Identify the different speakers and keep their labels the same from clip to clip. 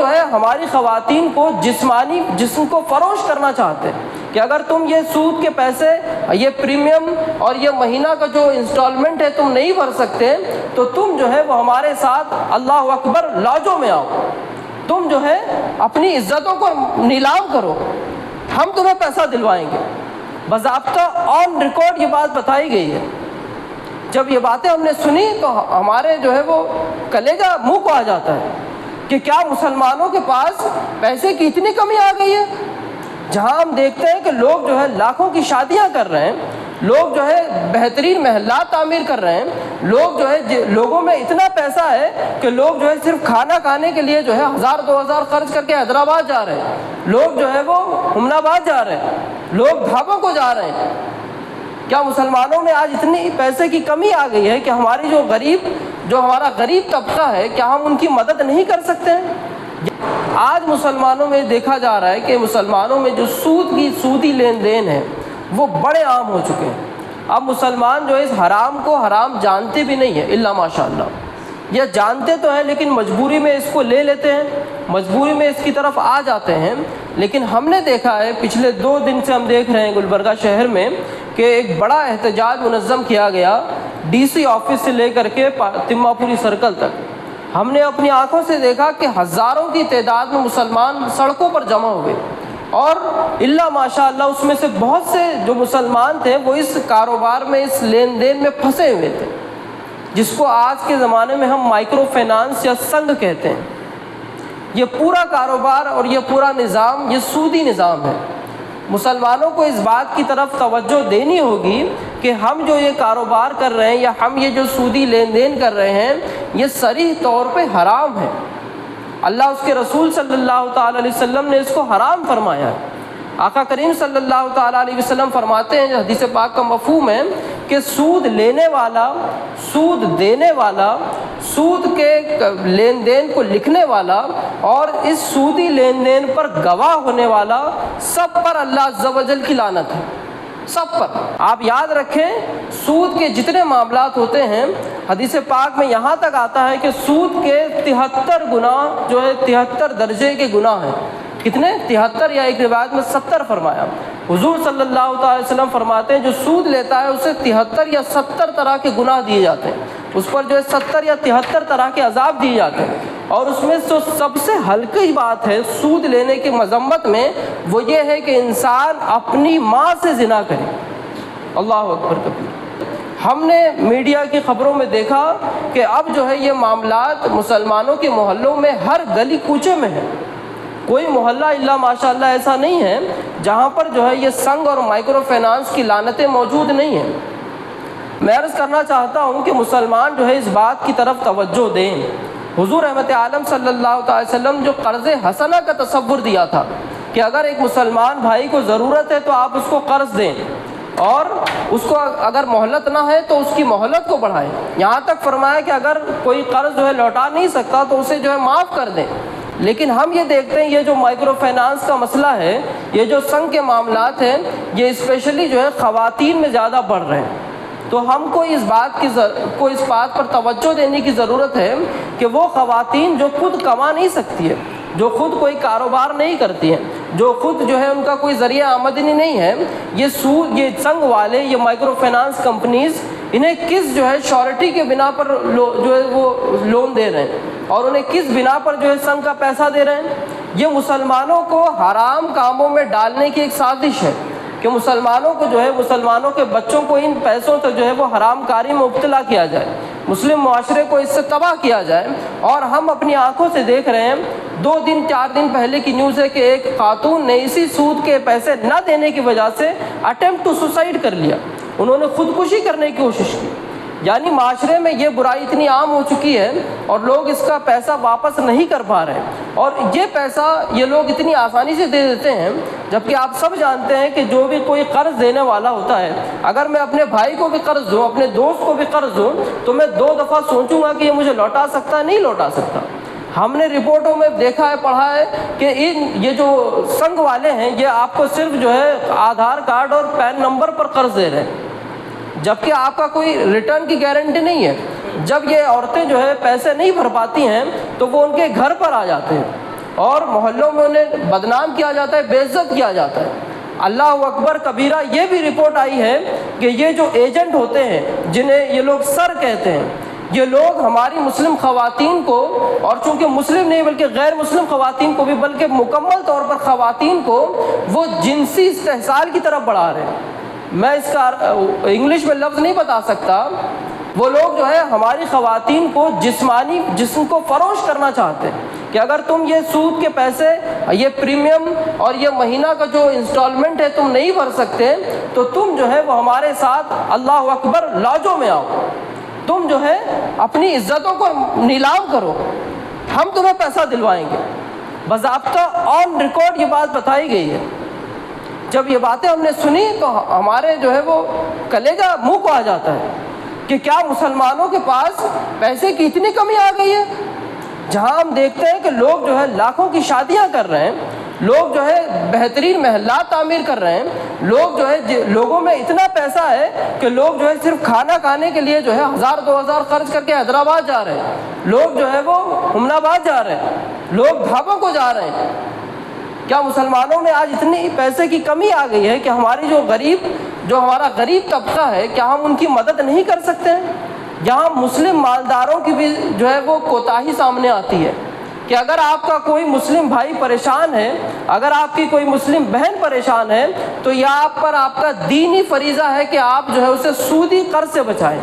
Speaker 1: جو ہے ہماری خواتین کو جسمانی جسم کو فروش کرنا چاہتے ہیں کہ اگر تم یہ سود کے پیسے، یہ پریمیم اور یہ مہینہ کا جو انسٹالمنٹ ہے تم نہیں بھر سکتے تو تم جو ہے وہ ہمارے ساتھ اللہ اکبر لاجوں میں آؤ، تم جو ہے اپنی عزتوں کو نیلام کرو، ہم تمہیں پیسہ دلوائیں گے۔ باضابطہ آن ریکارڈ یہ بات بتائی گئی ہے۔ جب یہ باتیں ہم نے سنی تو ہمارے جو ہے وہ کلیجہ منہ کو آ جاتا ہے کہ کیا مسلمانوں کے پاس پیسے کی اتنی کمی آ گئی ہے؟ جہاں ہم دیکھتے ہیں کہ لوگ جو ہے لاکھوں کی شادیاں کر رہے ہیں، لوگ جو ہے بہترین محلات تعمیر کر رہے ہیں، لوگ جو ہے لوگوں میں اتنا پیسہ ہے کہ لوگ جو ہے صرف کھانا کھانے کے لیے جو ہے 1000-2000 خرچ کر کے حیدرآباد جا رہے ہیں، لوگ جو ہے وہ امن آباد جا رہے ہیں، لوگ ڈھابوں کو جا رہے ہیں۔ کیا مسلمانوں میں آج اتنی پیسے کی کمی آ گئی ہے کہ ہماری جو ہمارا غریب طبقہ ہے کیا ہم ان کی مدد نہیں کر سکتے ہیں؟ آج مسلمانوں میں دیکھا جا رہا ہے کہ مسلمانوں میں جو سودی لین دین ہے وہ بڑے عام ہو چکے ہیں۔ اب مسلمان جو ہے اس حرام کو حرام جانتے بھی نہیں ہیں الا ماشاء اللہ، یا جانتے تو ہیں لیکن مجبوری میں اس کو لے لیتے ہیں، مجبوری میں اس کی طرف آ جاتے ہیں۔ لیکن ہم نے دیکھا ہے پچھلے 2 دن سے ہم دیکھ رہے ہیں گلبرگہ شہر میں کہ ایک بڑا احتجاج منظم کیا گیا ڈی سی آفس سے لے کر کے تمہ پوری سرکل تک۔ ہم نے اپنی آنکھوں سے دیکھا کہ ہزاروں کی تعداد میں مسلمان سڑکوں پر جمع ہوئے، اور الا ماشاء اللہ اس میں سے بہت سے جو مسلمان تھے وہ اس کاروبار میں، اس لین دین میں پھنسے ہوئے تھے، جس کو آج کے زمانے میں ہم مائکرو فائنانس یا سنگ کہتے ہیں۔ یہ پورا کاروبار اور یہ پورا نظام یہ سودی نظام ہے۔ مسلمانوں کو اس بات کی طرف توجہ دینی ہوگی کہ ہم جو یہ کاروبار کر رہے ہیں یا ہم یہ جو سودی لین دین کر رہے ہیں یہ صریح طور پہ حرام ہے۔ اللہ اس کے رسول صلی اللہ تعالیٰ علیہ وسلم نے اس کو حرام فرمایا ہے۔ آقا کریم صلی اللہ تعالیٰ علیہ وسلم فرماتے ہیں، جو حدیث پاک کا مفہوم ہے، کہ سود لینے والا، سود دینے والا، سود کے لین دین کو لکھنے والا اور اس سودی لین دین پر گواہ ہونے والا، سب پر اللہ عز و جل کی لعنت ہے، سب پر۔ آپ یاد رکھیں سود کے جتنے معاملات ہوتے ہیں حدیث پاک میں یہاں تک آتا ہے کہ سود کے 73 گناہ جو ہے 73 درجے کے گناہ ہیں۔ کتنے؟ 73، یا ایک روایت میں 70 فرمایا۔ حضور صلی اللہ تعالی وسلم فرماتے ہیں جو سود لیتا ہے اسے 73 یا 70 طرح کے گناہ دیے جاتے ہیں، اس پر جو ہے 70 یا 73 طرح کے عذاب دیے جاتے ہیں، اور اس میں جو سب سے ہلکی بات ہے سود لینے کی مذمت میں وہ یہ ہے کہ انسان اپنی ماں سے زنا کرے۔ اللہ اکبر کبیر۔ ہم نے میڈیا کی خبروں میں دیکھا کہ اب جو ہے یہ معاملات مسلمانوں کے محلوں میں ہر گلی کوچے میں ہے۔ کوئی محلہ الا ماشاء اللہ ایسا نہیں ہے جہاں پر جو ہے یہ سنگ اور مائکرو فائنانس کی لعنتیں موجود نہیں ہیں۔ میں عرض کرنا چاہتا ہوں کہ مسلمان جو ہے اس بات کی طرف توجہ دیں۔ حضور رحمت عالم صلی اللہ تعالی وسلم جو قرض حسنہ کا تصور دیا تھا کہ اگر ایک مسلمان بھائی کو ضرورت ہے تو آپ اس کو قرض دیں، اور اس کو اگر مہلت نہ ہے تو اس کی مہلت کو بڑھائیں، یہاں تک فرمایا کہ اگر کوئی قرض جو ہے لوٹا نہیں سکتا تو اسے جو ہے معاف کر دیں۔ لیکن ہم یہ دیکھتے ہیں یہ جو مائکرو فائنانس کا مسئلہ ہے، یہ جو سنگ کے معاملات ہیں، یہ اسپیشلی جو ہے خواتین میں زیادہ بڑھ رہے ہیں۔ تو ہم کو اس بات پر توجہ دینے کی ضرورت ہے کہ وہ خواتین جو خود کما نہیں سکتی ہے، جو خود کوئی کاروبار نہیں کرتی ہیں، جو خود جو ہے ان کا کوئی ذریعہ آمدنی نہیں ہے، یہ سنگ والے، یہ مائکرو فائنانس کمپنیز انہیں کس جو ہے شورٹی کے بنا پر جو ہے وہ لون دے رہے ہیں، اور انہیں کس بنا پر جو ہے سنگ کا پیسہ دے رہے ہیں؟ یہ مسلمانوں کو حرام کاموں میں ڈالنے کی ایک سازش ہے کہ مسلمانوں کو جو ہے مسلمانوں کے بچوں کو ان پیسوں سے جو ہے وہ حرام کاری میں مبتلا کیا جائے، مسلم معاشرے کو اس سے تباہ کیا جائے۔ اور ہم اپنی آنکھوں سے دیکھ رہے ہیں، 2 دن 4 دن پہلے کی نیوز ہے کہ ایک خاتون نے اسی سود کے پیسے نہ دینے کی وجہ سے اٹیمپٹ ٹو سوسائڈ کر لیا، انہوں نے خودکشی کرنے کی کوشش کی۔ یعنی معاشرے میں یہ برائی اتنی عام ہو چکی ہے اور لوگ اس کا پیسہ واپس نہیں کر پا رہے، اور یہ پیسہ یہ لوگ اتنی آسانی سے دے دیتے ہیں، جبکہ آپ سب جانتے ہیں کہ جو بھی کوئی قرض دینے والا ہوتا ہے، اگر میں اپنے بھائی کو بھی قرض دوں، اپنے دوست کو بھی قرض دوں، تو میں 2 دفعہ سوچوں گا کہ یہ مجھے لوٹا سکتا ہے نہیں لوٹا سکتا۔ ہم نے رپورٹوں میں دیکھا ہے، پڑھا ہے کہ یہ جو سنگ والے ہیں یہ آپ کو صرف جو ہے آدھار کارڈ اور پین نمبر پر قرض دے رہے ہیں، جبکہ آپ کا کوئی ریٹرن کی گارنٹی نہیں ہے۔ جب یہ عورتیں جو ہے پیسے نہیں بھر پاتی ہیں تو وہ ان کے گھر پر آ جاتے ہیں، اور محلوں میں انہیں بدنام کیا جاتا ہے، بے عزت کیا جاتا ہے۔ اللہ اکبر کبیرہ یہ بھی رپورٹ آئی ہے کہ یہ جو ایجنٹ ہوتے ہیں جنہیں یہ لوگ سر کہتے ہیں، یہ لوگ ہماری مسلم خواتین کو، اور چونکہ مسلم نہیں بلکہ غیر مسلم خواتین کو بھی، بلکہ مکمل طور پر خواتین کو وہ جنسی استحصال کی طرف بڑھا رہے ہیں۔ میں اس کا انگلش میں لفظ نہیں بتا سکتا۔ وہ لوگ جو ہے ہماری خواتین کو جسمانی جسم کو فروش کرنا چاہتے ہیں کہ اگر تم یہ سود کے پیسے، یہ پریمیم اور یہ مہینہ کا جو انسٹالمنٹ ہے تم نہیں بھر سکتے تو تم جو ہے وہ ہمارے ساتھ اللہ اکبر لاجوں میں آؤ، تم جو ہے اپنی عزتوں کو نیلام کرو، ہم تمہیں پیسہ دلوائیں گے۔ باضابطہ آن ریکارڈ یہ بات بتائی گئی ہے۔ جب یہ باتیں ہم نے سنی تو ہمارے جو ہے وہ کلیجہ منہ کو آ جاتا ہے کہ کیا مسلمانوں کے پاس پیسے کی اتنی کمی آ گئی ہے؟ جہاں ہم دیکھتے ہیں کہ لوگ جو ہے لاکھوں کی شادیاں کر رہے ہیں، لوگ جو ہے بہترین محلات تعمیر کر رہے ہیں، لوگ جو ہے لوگوں میں اتنا پیسہ ہے کہ لوگ جو ہے صرف کھانا کھانے کے لیے جو ہے 1000-2000 خرچ کر کے حیدرآباد جا رہے ہیں، لوگ جو ہے وہ امن آباد جا رہے ہیں، لوگ ڈھابوں کو جا رہے ہیں۔ کیا مسلمانوں میں آج اتنی پیسے کی کمی آ گئی ہے کہ ہماری جو ہمارا غریب طبقہ ہے، کیا ہم ان کی مدد نہیں کر سکتے ہیں؟ یہاں مسلم مالداروں کی بھی جو ہے وہ کوتاہی سامنے آتی ہے کہ اگر آپ کا کوئی مسلم بھائی پریشان ہے، اگر آپ کی کوئی مسلم بہن پریشان ہے تو یہ آپ پر آپ کا دینی فریضہ ہے کہ آپ جو ہے اسے سودی قرض سے بچائیں۔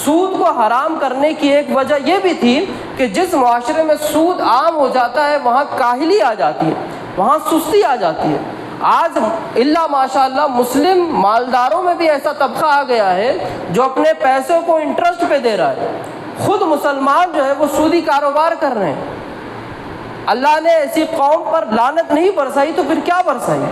Speaker 1: سود کو حرام کرنے کی ایک وجہ یہ بھی تھی کہ جس معاشرے میں سود عام ہو جاتا ہے وہاں کاہلی آ جاتی ہے، وہاں سستی آ جاتی ہے۔ آج اللہ ماشاءاللہ مسلم مالداروں میں بھی ایسا طبقہ آ گیا ہے جو اپنے پیسوں کو انٹرسٹ پہ دے رہا ہے۔ خود مسلمان جو ہے وہ سودی کاروبار کر رہے ہیں۔ اللہ نے ایسی قوم پر لعنت نہیں برسائی تو پھر کیا برسائی؟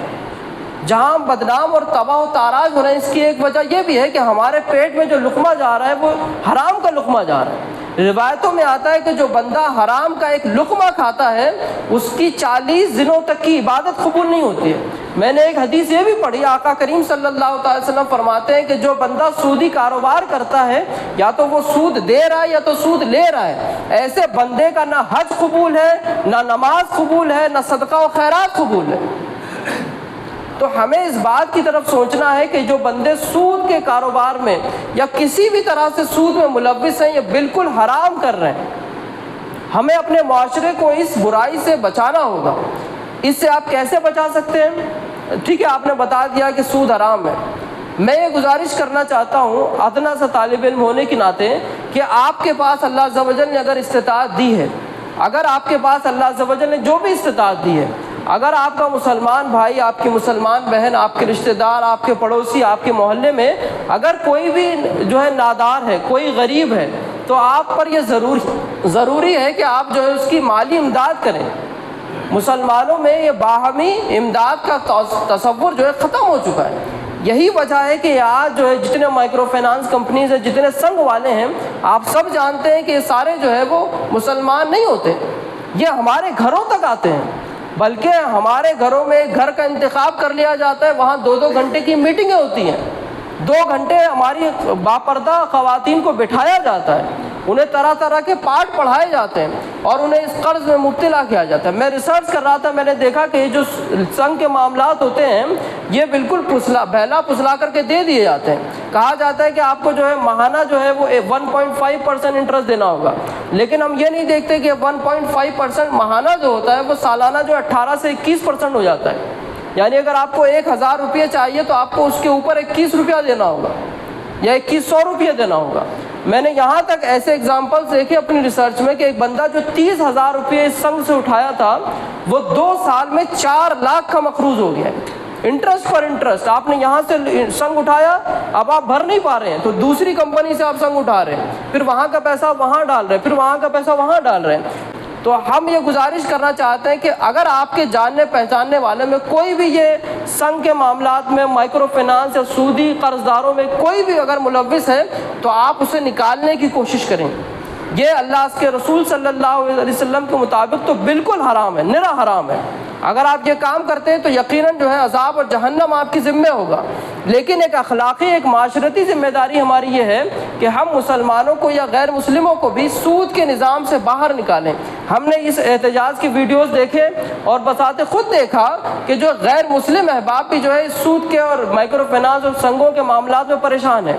Speaker 1: جہاں ہم بدنام اور تباہ و تاراج ہو رہے ہیں، اس کی ایک وجہ یہ بھی ہے کہ ہمارے پیٹ میں جو لقمہ جا رہا ہے وہ حرام کا لقمہ جا رہا ہے۔ روایتوں میں آتا ہے کہ جو بندہ حرام کا ایک لقمہ کھاتا ہے اس کی 40 دنوں تک کی عبادت قبول نہیں ہوتی ہے۔ میں نے ایک حدیث یہ بھی پڑھی، آقا کریم صلی اللہ علیہ وسلم فرماتے ہیں کہ جو بندہ سودی کاروبار کرتا ہے یا تو وہ سود دے رہا ہے یا تو سود لے رہا ہے، ایسے بندے کا نہ حج قبول ہے، نہ نماز قبول ہے، نہ صدقہ و خیرات قبول ہے۔ تو ہمیں اس بات کی طرف سوچنا ہے کہ جو بندے سود کے کاروبار میں یا کسی بھی طرح سے سود میں ملوث ہیں، یہ بالکل حرام کر رہے ہیں۔ ہمیں اپنے معاشرے کو اس برائی سے بچانا ہوگا۔ اس سے آپ کیسے بچا سکتے ہیں؟ ٹھیک ہے، آپ نے بتا دیا کہ سود حرام ہے۔ میں یہ گزارش کرنا چاہتا ہوں ادنا سا طالب علم ہونے کے ناطے کہ آپ کے پاس اللہ عز و جل نے اگر استطاعت دی ہے، اگر آپ کے پاس اللہ عز و جل نے جو بھی استطاعت دی ہے، اگر آپ کا مسلمان بھائی، آپ کی مسلمان بہن، آپ کے رشتہ دار، آپ کے پڑوسی، آپ کے محلے میں اگر کوئی بھی جو ہے نادار ہے، کوئی غریب ہے، تو آپ پر یہ ضروری ہے کہ آپ جو ہے اس کی مالی امداد کریں۔ مسلمانوں میں یہ باہمی امداد کا تصور جو ہے ختم ہو چکا ہے۔ یہی وجہ ہے کہ آج جو ہے جتنے مائکرو فائنانس کمپنیز ہیں، جتنے سنگ والے ہیں، آپ سب جانتے ہیں کہ یہ سارے جو ہے وہ مسلمان نہیں ہوتے، یہ ہمارے گھروں تک آتے ہیں، بلکہ ہمارے گھروں میں گھر کا انتخاب کر لیا جاتا ہے، وہاں 2 گھنٹے کی میٹنگیں ہوتی ہیں، 2 گھنٹے ہماری باپردہ خواتین کو بٹھایا جاتا ہے، انہیں طرح طرح کے پارٹ پڑھائے جاتے ہیں اور انہیں اس قرض میں مبتلا کیا جاتا ہے۔ میں ریسرچ کر رہا تھا، میں نے دیکھا کہ یہ جو سنگ کے معاملات ہوتے ہیں یہ بالکل بہلا پھسلا کر کے دے دیے جاتے ہیں۔ کہا جاتا ہے کہ آپ کو جو ہے ماہانہ جو ہے وہ 1.5% انٹرسٹ دینا ہوگا، لیکن ہم یہ نہیں دیکھتے کہ 1.5% ماہانہ جو ہوتا ہے وہ سالانہ جو 18 سے 21% ہو جاتا ہے۔ یعنی اگر آپ کو 1000 روپیہ چاہیے تو آپ کو اس کے اوپر 21 روپیہ دینا ہوگا یا 2100 روپیہ دینا ہوگا۔ میں نے یہاں تک ایسے ایگزامپلس دیکھے اپنی ریسرچ میں کہ ایک بندہ جو 30,000 روپیہ اس سنگ سے اٹھایا تھا وہ 2 سال میں 4 لاکھ کا مقروض ہو گیا ہے۔ انٹرسٹ پر انٹرسٹ، آپ نے یہاں سے سنگ اٹھایا، اب آپ بھر نہیں پا رہے ہیں تو دوسری کمپنی سے آپ سنگ اٹھا رہے ہیں، پھر وہاں کا پیسہ وہاں ڈال رہے ہیں، پھر وہاں کا پیسہ وہاں ڈال رہے ہیں۔ تو ہم یہ گزارش کرنا چاہتے ہیں کہ اگر آپ کے جاننے پہچاننے والے میں کوئی بھی یہ سنگ کے معاملات میں، مائکرو فائنانس یا سودی قرض داروں میں کوئی بھی اگر ملوث ہے تو آپ اسے نکالنے کی کوشش کریں۔ یہ اللہ کے رسول صلی اللہ علیہ وسلم کے مطابق تو بالکل حرام ہے، نرا حرام ہے۔ اگر آپ یہ کام کرتے ہیں تو یقیناً جو ہے عذاب اور جہنم آپ کی ذمہ ہوگا۔ لیکن ایک اخلاقی، ایک معاشرتی ذمہ داری ہماری یہ ہے کہ ہم مسلمانوں کو یا غیر مسلموں کو بھی سود کے نظام سے باہر نکالیں۔ ہم نے اس احتجاج کی ویڈیوز دیکھے اور بذات خود دیکھا کہ جو غیر مسلم احباب بھی جو ہے اس سود کے اور مائکرو فائنانس اور سنگوں کے معاملات میں پریشان ہیں،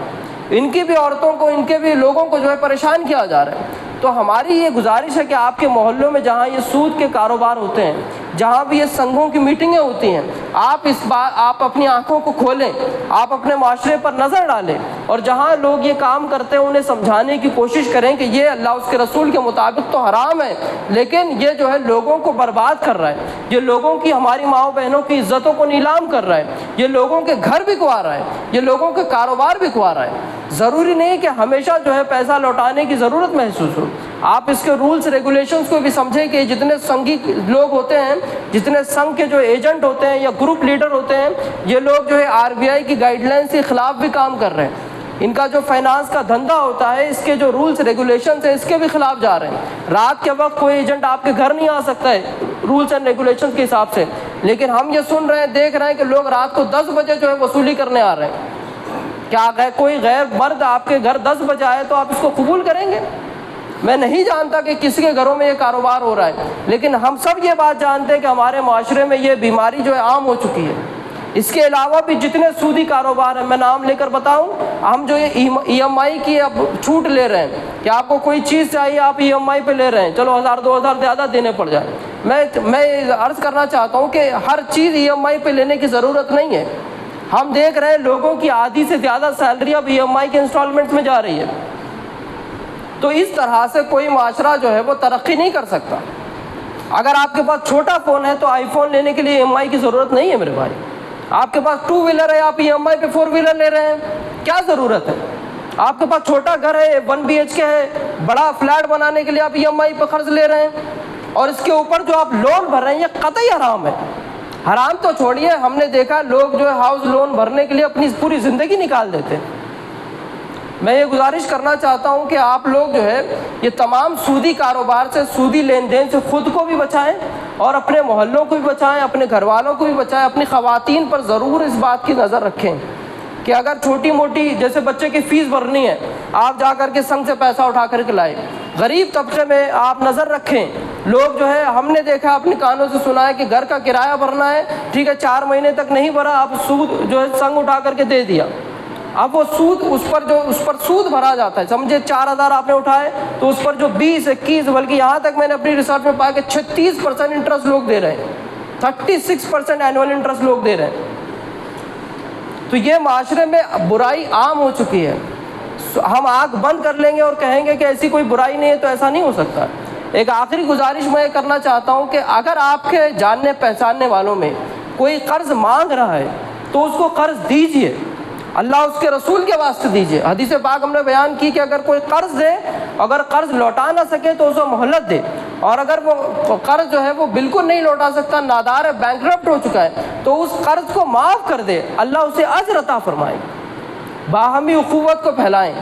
Speaker 1: ان کی بھی عورتوں کو، ان کے بھی لوگوں کو جو ہے پریشان کیا جا رہا ہے۔ تو ہماری یہ گزارش ہے کہ آپ کے محلوں میں جہاں یہ سود کے کاروبار ہوتے ہیں، جہاں بھی یہ سنگھوں کی میٹنگیں ہوتی ہیں، آپ اپنی آنکھوں کو کھولیں، آپ اپنے معاشرے پر نظر ڈالیں، اور جہاں لوگ یہ کام کرتے ہیں انہیں سمجھانے کی کوشش کریں کہ یہ اللہ اس کے رسول کے مطابق تو حرام ہے، لیکن یہ جو ہے لوگوں کو برباد کر رہا ہے، یہ لوگوں کی، ہماری ماؤں بہنوں کی عزتوں کو نیلام کر رہا ہے، یہ لوگوں کے گھر بکوا رہا ہے، یہ لوگوں کے کاروبار بکوا رہا ہے۔ ضروری نہیں کہ ہمیشہ جو ہے پیسہ لوٹانے کی ضرورت محسوس ہو، آپ اس کے رولز ریگولیشنز کو بھی سمجھیں کہ جتنے سنگھی لوگ ہوتے ہیں، جتنے سنگھ کے جو ایجنٹ ہوتے ہیں یا گروپ لیڈر ہوتے ہیں، یہ لوگ جو ہے RBI کی گائیڈ لائنس کے خلاف بھی کام کر رہے ہیں۔ ان کا جو فائنانس کا دھندا ہوتا ہے، اس کے جو رولز ریگولیشنز ہیں، اس کے بھی خلاف جا رہے ہیں۔ رات کے وقت کوئی ایجنٹ آپ کے گھر نہیں آ سکتا ہے رولز اینڈ ریگولیشنز کے حساب سے، لیکن ہم یہ سن رہے ہیں، دیکھ رہے ہیں کہ لوگ رات کو 10 بجے جو ہے وصولی کرنے آ رہے ہیں۔ کیا کوئی غیر مرد آپ کے گھر 10 بجے آئے تو آپ اس کو قبول کریں گے؟ میں نہیں جانتا کہ کسی کے گھروں میں یہ کاروبار ہو رہا ہے، لیکن ہم سب یہ بات جانتے ہیں کہ ہمارے معاشرے میں یہ بیماری جو ہے عام ہو چکی ہے۔ اس کے علاوہ بھی جتنے سودی کاروبار ہیں، میں نام لے کر بتاؤں، ہم جو یہ EMI کی اب چھوٹ لے رہے ہیں کہ آپ کو کوئی چیز چاہیے آپ EMI پہ لے رہے ہیں، چلو 1000-2000 زیادہ دینے پڑ جائے۔ میں عرض کرنا چاہتا ہوں کہ ہر چیز EMI پہ لینے کی ضرورت نہیں ہے۔ ہم دیکھ رہے ہیں لوگوں کی آدھی سے زیادہ سیلری اب EMI کے انسٹالمنٹس میں جا رہی ہے۔ تو اس طرح سے کوئی معاشرہ جو ہے وہ ترقی نہیں کر سکتا۔ اگر آپ کے پاس چھوٹا فون ہے تو آئی فون لینے کے لیے EMI کی ضرورت نہیں ہے میرے بھائی۔ آپ کے پاس 2 ویلر ہے، آپ EMI پہ 4 ویلر لے رہے ہیں، کیا ضرورت ہے؟ آپ کے پاس چھوٹا گھر ہے، 1 BHK ہے، بڑا فلیٹ بنانے کے لیے آپ EMI پہ قرض لے رہے ہیں، اور اس کے اوپر جو آپ لون بھر رہے ہیں یہ قطعی حرام ہے۔ حرام تو چھوڑیے، ہم نے دیکھا لوگ جو ہے ہاؤس لون بھرنے کے لیے اپنی پوری زندگی نکال دیتے ہیں۔ میں یہ گزارش کرنا چاہتا ہوں کہ آپ لوگ جو ہے یہ تمام سودی کاروبار سے، سودی لین دین سے خود کو بھی بچائیں اور اپنے محلوں کو بھی بچائیں، اپنے گھر والوں کو بھی بچائیں۔ اپنی خواتین پر ضرور اس بات کی نظر رکھیں کہ اگر چھوٹی موٹی جیسے بچے کی فیس بھرنی ہے، آپ جا کر کے سنگ سے پیسہ اٹھا کر کے لائیں۔ غریب طبقے میں آپ نظر رکھیں۔ لوگ جو ہے، ہم نے دیکھا اپنے کانوں سے سنا ہے کہ گھر کا کرایہ بھرنا ہے، ٹھیک ہے 4 مہینے تک نہیں بھرا، آپ سود جو ہے سنگ اٹھا کر کے دے دیا۔ اب وہ سود اس پر سود بھرا جاتا ہے، سمجھے 4000 آپ نے اٹھائے تو اس پر جو 20، 21، بلکہ یہاں تک میں نے اپنی ریسرچ میں پایا کہ 36% انٹرسٹ لوگ دے رہے ہیں، 36% اینول انٹرسٹ لوگ دے رہے ہیں۔ تو یہ معاشرے میں برائی عام ہو چکی ہے۔ ہم آنکھ بند کر لیں گے اور کہیں گے کہ ایسی کوئی برائی نہیں ہے، تو ایسا نہیں ہو سکتا۔ ایک آخری گزارش میں یہ کرنا چاہتا ہوں کہ اگر آپ کے جاننے پہچاننے والوں میں کوئی قرض مانگ رہا ہے تو اس کو قرض دیجئے، اللہ اس کے رسول کے واسطے دیجئے۔ حدیث پاک ہم نے بیان کی کہ اگر کوئی قرض دے، اگر قرض لوٹا نہ سکے تو اسے مہلت دے، اور اگر وہ قرض جو ہے وہ بالکل نہیں لوٹا سکتا، نادار ہے، بینکرپٹ ہو چکا ہے، تو اس قرض کو معاف کر دے، اللہ اسے اجر عطا فرمائے۔ باہمی اخوت کو پھیلائیں۔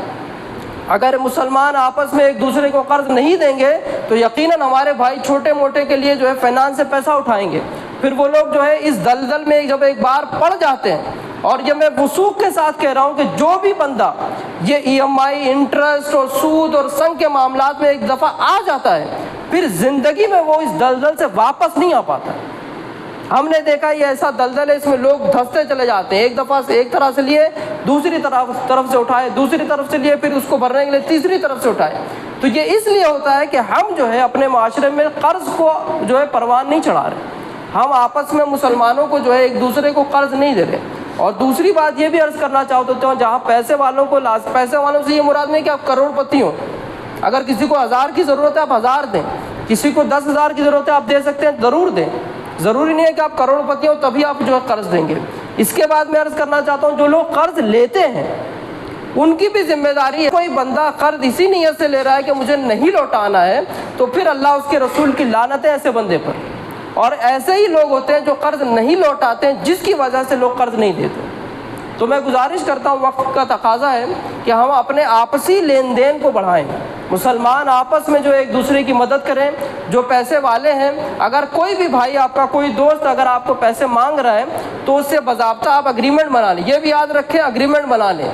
Speaker 1: اگر مسلمان آپس میں ایک دوسرے کو قرض نہیں دیں گے تو یقیناً ہمارے بھائی چھوٹے موٹے کے لیے جو ہے فائنانس سے پیسہ اٹھائیں گے، پھر وہ لوگ جو ہے اس دلدل میں جب ایک بار پڑ جاتے ہیں۔ اور یہ میں وثوق کے ساتھ کہہ رہا ہوں کہ جو بھی بندہ یہ EMI، انٹرسٹ اور سود اور سنگ کے معاملات میں ایک دفعہ آ جاتا ہے، پھر زندگی میں وہ اس دلدل سے واپس نہیں آ پاتا۔ ہم نے دیکھا یہ ایسا دلدل ہے، اس میں لوگ دھستے چلے جاتے ہیں، ایک دفعہ سے ایک طرح سے لیے، دوسری طرف سے اٹھائے، دوسری طرف سے لیے، پھر اس کو بھرنے کے لیے تیسری طرف سے اٹھائے۔ تو یہ اس لیے ہوتا ہے کہ ہم جو ہے اپنے معاشرے میں قرض کو جو ہے پروان نہیں چڑھا رہے، ہم آپس میں مسلمانوں کو جو ہے ایک دوسرے کو قرض نہیں دے رہے۔ اور دوسری بات یہ بھی عرض کرنا چاہتا ہوں، جہاں پیسے والوں سے یہ مراد نہیں کہ آپ کروڑ پتی ہوں۔ اگر کسی کو 1000 کی ضرورت ہے آپ 1000 دیں، کسی کو 10,000 کی ضرورت ہے آپ دے سکتے ہیں، ضرور دیں۔ ضروری نہیں ہے کہ آپ کروڑ پتی ہوں تبھی آپ جو ہے قرض دیں گے۔ اس کے بعد میں عرض کرنا چاہتا ہوں، جو لوگ قرض لیتے ہیں ان کی بھی ذمہ داری ہے۔ کوئی بندہ قرض اسی نیت سے لے رہا ہے کہ مجھے نہیں لوٹانا ہے، تو پھر اللہ اس کے رسول کی لعنت ہے ایسے بندے پر۔ اور ایسے ہی لوگ ہوتے ہیں جو قرض نہیں لوٹاتے ہیں، جس کی وجہ سے لوگ قرض نہیں دیتے۔ تو میں گزارش کرتا ہوں، وقت کا تقاضا ہے کہ ہم اپنے آپسی لین دین کو بڑھائیں، مسلمان آپس میں جو ایک دوسرے کی مدد کریں. جو پیسے والے ہیں، اگر کوئی بھی بھائی آپ کا کوئی دوست اگر آپ کو پیسے مانگ رہا ہے تو اس سے باضابطہ آپ اگریمنٹ بنا لیں. یہ بھی یاد رکھیں اگریمنٹ بنا لیں.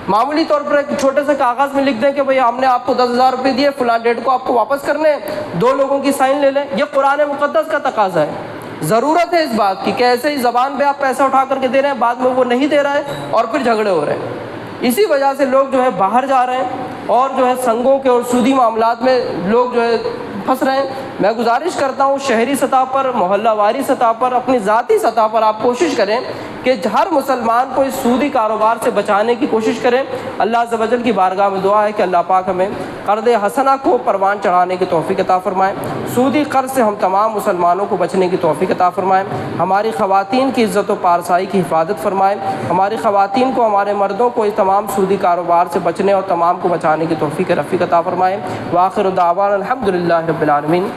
Speaker 1: معمولی طور پر ایک چھوٹے سے کاغذ میں لکھ دیں کہ بھئی ہم نے آپ کو 10,000 روپے دیے، فلاں ڈیٹ کو آپ کو واپس کرنے، 2 لوگوں کی سائن لے لیں. یہ قرآن مقدس کا تقاضا ہے. ضرورت ہے اس بات کی کہ ایسے ہی زبان پہ آپ پیسہ اٹھا کر کے دے رہے ہیں، بعد میں وہ نہیں دے رہا ہے اور پھر جھگڑے ہو رہے ہیں. اسی وجہ سے لوگ جو ہے باہر جا رہے ہیں اور جو ہے سنگوں کے اور سودی معاملات میں لوگ جو ہے پھنس رہے ہیں. میں گزارش کرتا ہوں شہری سطح پر، محلہ واری سطح پر، اپنی ذاتی سطح پر آپ کوشش کریں کہ ہر مسلمان کو اس سودی کاروبار سے بچانے کی کوشش کریں. اللہ عز و جل کی بارگاہ میں دعا ہے کہ اللہ پاک ہمیں قرض حسنہ کو پروان چڑھانے کی توفیق عطا فرمائیں. سودی قرض سے ہم تمام مسلمانوں کو بچنے کی توفیق عطا فرمائیں. ہماری خواتین کی عزت و پارسائی کی حفاظت فرمائیں. ہماری خواتین کو، ہمارے مردوں کو اس تمام سودی کاروبار سے بچنے اور تمام کو بچانے کی توفیق رفیق عطا فرمائیں. وآخر دعوانا الحمدللہ رب العالمین.